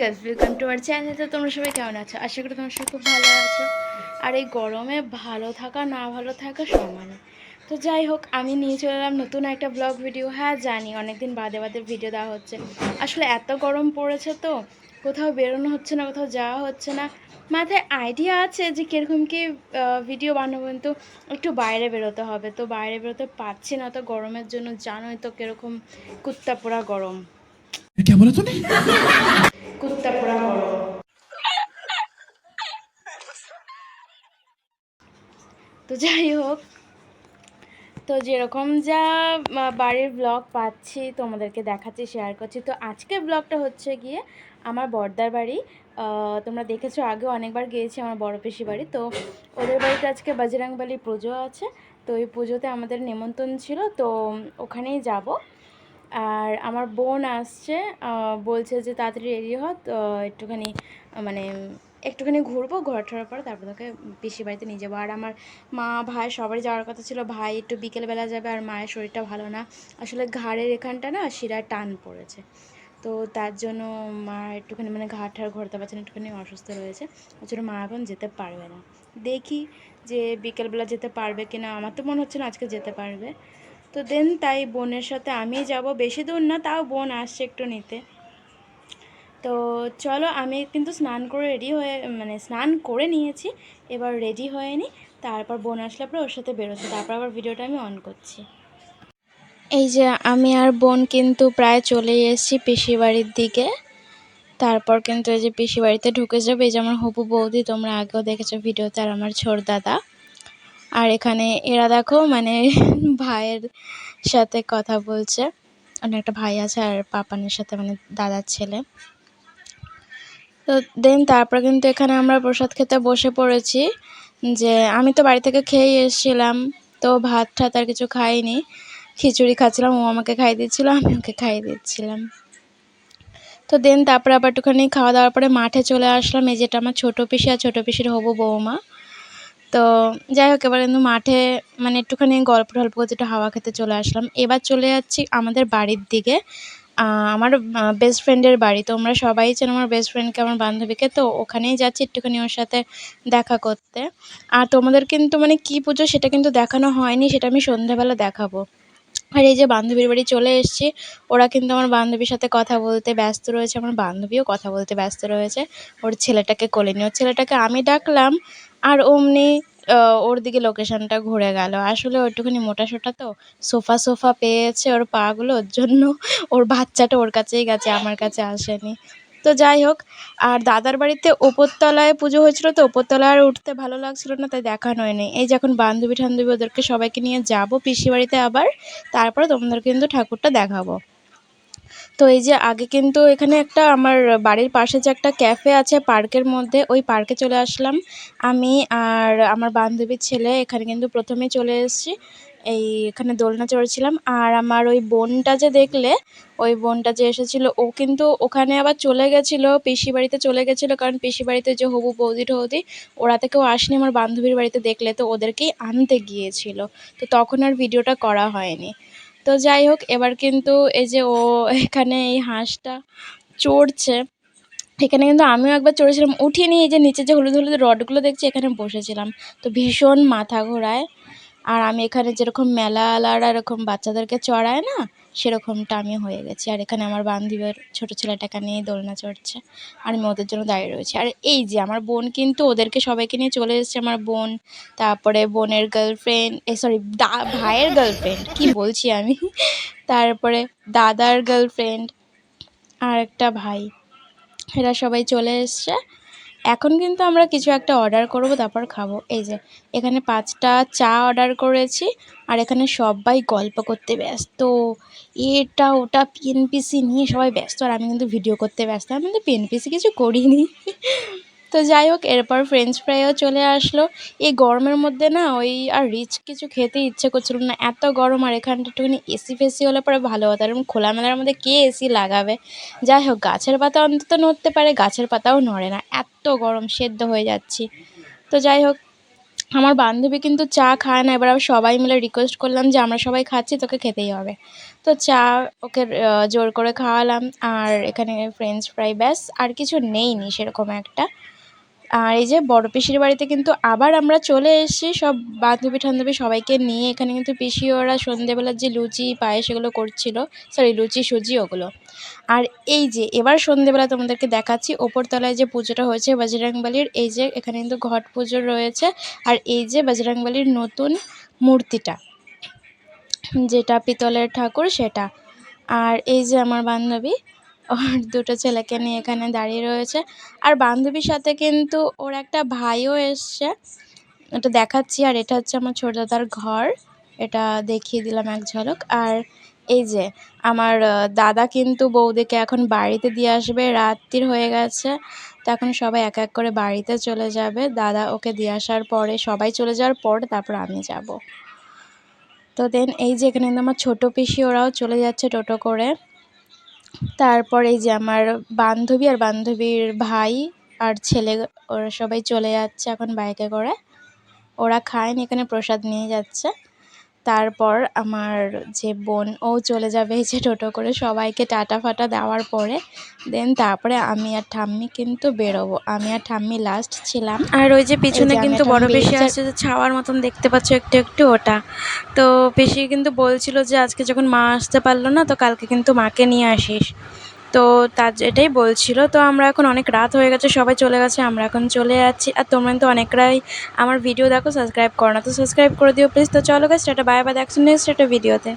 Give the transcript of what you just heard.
Guys, welcome to our channel. তো তোমরা সবাই কেমন আছো? আশা করি তোমরা সবাই খুব ভালো আছো। আর এই গরমে ভালো থাকা না ভালো থাকা সমান। তো যাই হোক, আমি নিয়ে চলে এলাম নতুন একটা ব্লগ ভিডিও। হ্যাঁ জানি অনেকদিন বাদে বাদে ভিডিও দেওয়া হচ্ছে, আসলে এত গরম পড়েছে তো কোথাও বেরোনো হচ্ছে না, কোথাও যাওয়া হচ্ছে না। মাথায় আইডিয়া আছে যে কীরকম কি ভিডিও বানাবো, কিন্তু একটু বাইরে বেরোতে হবে। তো বাইরে বেরোতে পারছি না তো গরমের জন্য, জানোই তো কীরকম কুত্তা পোড়া গরম। क्या बोला तूने? কুত্তা পোড়া গরম। তো যাই হোক, তো যেরকম যা বাড়ির ব্লগ পাচ্ছি তোমাদেরকে দেখাচ্ছি, শেয়ার করছি। তো আজকের ব্লগটা হচ্ছে গিয়ে আমার বড়দার বাড়ি। তোমরা দেখেছো, আগেও অনেকবার গিয়েছি আমার বড় পিসি বাড়ি। তো ওদের বাড়িতে আজকে বজরংবলী পুজো আছে। তো এই পুজোতে আমাদের নেমন্তন্ন ছিল, তো ওখানেই যাব। আর আমার বোন আসছে, বলছে যে তাড়াতাড়ি রেডি হ, তো একটুখানি মানে একটুখানি ঘুরবো, ঘোরার পরে তারপর তোকে পিসি বাড়িতে নিয়ে যাবো। আর আমার মা ভাই সবারই যাওয়ার কথা ছিল। ভাই একটু বিকেলবেলা যাবে, আর মায়ের শরীরটা ভালো না, আসলে ঘাড়ের এখানটা না শিরায় টান পড়েছে। তো তার জন্য মা একটুখানি মানে ঘাড় ঠাড় ঘোরাতে পারছে না, একটুখানি অসুস্থ রয়েছে। ওই জন্য মা এখন যেতে পারবে না। দেখি যে বিকেলবেলা যেতে পারবে কিনা, আমার তো মনে হচ্ছে না আজকে যেতে পারবে। তো দেন তাই বোনের সাথে আমি যাব, বেশি দূর না, তাও বোন আসছে একটু নিতে। তো চলো, আমি কিন্তু স্নান করে রেডি হয়ে মানে স্নান করে নিয়েছি, এবার রেডি হয়ে নিই। তারপর বোন আসলে পরে ওর সাথে বেরোচ্ছে, তারপর আবার ভিডিওটা আমি অন করছি। এই যে আমি আর বোন কিন্তু প্রায় চলে এসেছি পিসি বাড়ির দিকে। তারপর কিন্তু এই যে পিসি বাড়িতে ঢুকে যাবে। এই যে আমার হবু বৌদি, তোমরা আগেও দেখেছো ভিডিওতে, আর আমার ছোট দাদা। আর এখানে এরা দেখো মানে ভাইয়ের সাথে কথা বলছে। অনেক একটা ভাই আছে আর পাপানের সাথে, মানে দাদার ছেলে। তো দেন তারপর কিন্তু এখানে আমরা প্রসাদ খেতে বসে পড়েছি। যে আমি তো বাড়ি থেকে খেয়ে এসেছিলাম, তো ভাত ঠাত আর কিছু খাইনি, খিচুড়ি খাচ্ছিলাম। ও আমাকে খাইয়ে দিচ্ছিলো, আমি ওকে খাইয়ে দিচ্ছিলাম। তো দেন তারপরে আবার একটুখানি খাওয়া দাওয়ার পরে মাঠে চলে আসলাম। এই যেটা আমার ছোটো পিসি আর ছোটো পিসির হবু বৌমা। তো যাই হোক, এবার কিন্তু মাঠে মানে একটুখানি গল্প টল্প করতে একটু হাওয়া খেতে চলে আসলাম। এবার চলে যাচ্ছি আমাদের বাড়ির দিকে, আমার বেস্ট ফ্রেন্ডের বাড়ি। তোমরা সবাই চেনো আমার বেস্ট ফ্রেন্ডকে, আমার বান্ধবীকে। তো ওখানেই যাচ্ছি একটুখানি ওর সাথে দেখা করতে। আর তোমাদের কিন্তু মানে কী পুজো সেটা কিন্তু দেখানো হয়নি, সেটা আমি সন্ধ্যাবেলা দেখাবো। আর এই যে বান্ধবীর বাড়ি চলে এসেছি, ওরা কিন্তু আমার বান্ধবীর সাথে কথা বলতে ব্যস্ত রয়েছে, আমার বান্ধবীও কথা বলতে ব্যস্ত রয়েছে। ওর ছেলেটাকে কোলে নিয়ে, ওর ছেলেটাকে আমি ডাকলাম, আর অমনি ওর দিকে লোকেশনটা ঘুরে গেল। আসলে ও একটুখানি মোটাসোটা, তো সোফা সোফা পেয়েছে ওর পাগুলো, ওর জন্য ওর বাচ্চাটা ওর কাছেই গেছে, আমার কাছে আসেনি। তো যাই হোক, আর দাদার বাড়িতে ওপরতলায় পুজো হয়েছিল, তো ওপরতলায় আর উঠতে ভালো লাগছিল না, তাই দেখানো হয়নি। এই যে এখন বান্ধবী ঠান্ধবী ওদেরকে সবাইকে নিয়ে যাব পিসি বাড়িতে আবার, তারপরে তোমাদের কিন্তু ঠাকুরটা দেখাবো। তো এই যে আগে কিন্তু এখানে একটা আমার বাড়ির পাশে যে একটা ক্যাফে আছে পার্কের মধ্যে, ওই পার্কে চলে আসলাম আমি আর আমার বান্ধবীর ছেলে। এখানে কিন্তু প্রথমেই চলে এসেছি, এখানে দোলনা চড়ছিলাম। আর আমার ওই বোনটা যে দেখলে, ওই বোনটা যে এসেছিলো, ও কিন্তু ওখানে আবার চলে গেছিলো, পিসি বাড়িতে চলে গেছিলো। কারণ পিসি বাড়িতে যে হবু বৌদি টৌদি, ওরা থেকেও আসেনি আমার বান্ধবীর বাড়িতে, দেখলে তো ওদেরকেই আনতে গিয়েছিল। তো তখন আর ভিডিওটা করা হয়নি। তো যাই হোক, এবার কিন্তু এই যে ও এখানে এই হাঁসটা চড়ছে, এখানে কিন্তু আমিও একবার চড়েছিলাম, উঠিনি। এই যে নিচে যে হলুদ হলুদ রডগুলো দেখছি, এখানে বসেছিলাম। তো ভীষণ মাথা ঘোরায়। আর আমি এখানে যেরকম মেলাওয়ালারা এরকম বাচ্চাদেরকে চড়ায় না, সেরকমটা আমি হয়ে গেছি। আর এখানে আমার বান্ধবীর ছোটো ছেলেটাকে নিয়ে দোলনা চড়ছে, আর আমি ওদের জন্য দাঁড়িয়ে রয়েছি। আর এই যে আমার বোন কিন্তু ওদেরকে সবাইকে নিয়ে চলে এসেছে। আমার বোন, তারপরে বোনের গার্লফ্রেন্ড, সরি ভাইয়ের গার্লফ্রেন্ড, কি বলছি আমি, তারপরে দাদার গার্লফ্রেন্ড আর একটা ভাই, এরা সবাই চলে এসছে। এখন কিন্তু আমরা কিছু একটা অর্ডার করব, তারপর খাবো। এই যে এখানে 5টা চা অর্ডার করেছি, আর এখানে সবাই গল্প করতে ব্যস্ত, এটা ওটা পিএনপিসি নিয়ে সবাই ব্যস্ত। আর আমি কিন্তু ভিডিও করতে ব্যস্ত, আমি কিন্তু পিএনপিসি কিছু করিনি। তো যাই হোক, এরপর ফ্রেঞ্চ ফ্রাইও চলে আসলো। এই গরমের মধ্যে না ওই আর রিচ কিছু খেতে ইচ্ছে করছিল না, এত গরম। আর এখানটা একটুখানি এসি ফেসি হলে পরে ভালো হতো, এরকম খোলামেলার মধ্যে কে এসি লাগাবে। যাই হোক, গাছের পাতা অন্তত নড়তে পারে, গাছের পাতাও নড়ে না, এত গরম, সেদ্ধ হয়ে যাচ্ছি। তো যাই হোক, আমার বান্ধবী কিন্তু চা খায় না, এবার আমরা সবাই মিলে রিকোয়েস্ট করলাম যে আমরা সবাই খাচ্ছি, তোকে খেতেই হবে। তো চা ওকে জোর করে খাওয়ালাম। আর এখানে ফ্রেঞ্চ ফ্রাই, ব্যাস আর কিছু নেইনি সেরকম একটা। আর এই যে বড় পিসির বাড়িতে কিন্তু আবার আমরা চলে এসেছি সব বান্ধবী ঠান্ধবী সবাইকে নিয়ে। এখানে কিন্তু পিসি ওরা সন্ধেবেলার যে লুচি পায়েস এগুলো করছিল, সরি লুচি সুজি ওগুলো। আর এই যে এবার সন্ধেবেলা তোমাদেরকে দেখাচ্ছি ওপরতলায় যে পুজোটা হয়েছে বজরংবলীর, এই যে এখানে কিন্তু ঘট পুজো রয়েছে। আর এই যে বজরংবলীর নতুন মূর্তিটা, যেটা পিতলের ঠাকুর সেটা। আর এই যে আমার বান্ধবী ওর দুটো ছেলেকে নিয়ে এখানে দাঁড়িয়ে রয়েছে। আর বান্ধবীর সাথে কিন্তু ওর একটা ভাইও এসছে, এটা দেখাচ্ছি। আর এটা হচ্ছে আমার ছোট দাদার ঘর, এটা দেখিয়ে দিলাম এক ঝলক। আর এই যে আমার দাদা কিন্তু বৌদিকে এখন বাড়িতে দিয়ে আসবে, রাত্রির হয়ে গেছে। তো এখন সবাই এক এক করে বাড়িতে চলে যাবে, দাদা ওকে দিয়ে আসার পরে সবাই চলে যাওয়ার পর তারপর আমি যাব। তো দেন এই যে এখানে কিন্তু আমার ছোটো পিসি ওরাও চলে যাচ্ছে টোটো করে। তারপর এই যে আমার বান্ধবী আর বান্ধবীর ভাই আর ছেলে, ওরা সবাই চলে যাচ্ছে এখন বাইকে করে। ওরা খায়নি, এখানে প্রসাদ নিয়ে যাচ্ছে। তারপর আমার যে বোন ও চলে যাবে এই যে টোটো করে, সবাইকে টাটা ফাটা দেওয়ার পরে দেন তারপরে আমি আর ঠাম্মি কিন্তু বেরোবো। আমি আর ঠাম্মি লাস্ট ছিলাম। আর ওই যে পিছনে কিন্তু বড় পিসি আসছে, যে ছাওয়ার মতন দেখতে পাচ্ছ একটু একটু, ওটা। তো পিসি কিন্তু বলছিল যে আজকে যখন মা আসতে পারলো না তো কালকে কিন্তু মাকে নিয়ে আসিস, তো তার এটাই বলছিল। তো আমরা এখন অনেক রাত হয়ে গেছে, সবাই চলে গেছে, আমরা এখন চলে যাচ্ছি। আর তোমরা তো অনেকরাই আমার ভিডিও দেখো, সাবস্ক্রাইব করো না, তো সাবস্ক্রাইব করে দিও প্লিজ। তো চলো গাইস, টাটা বাই বাই, দেখছো নেক্সট একটা ভিডিওতে।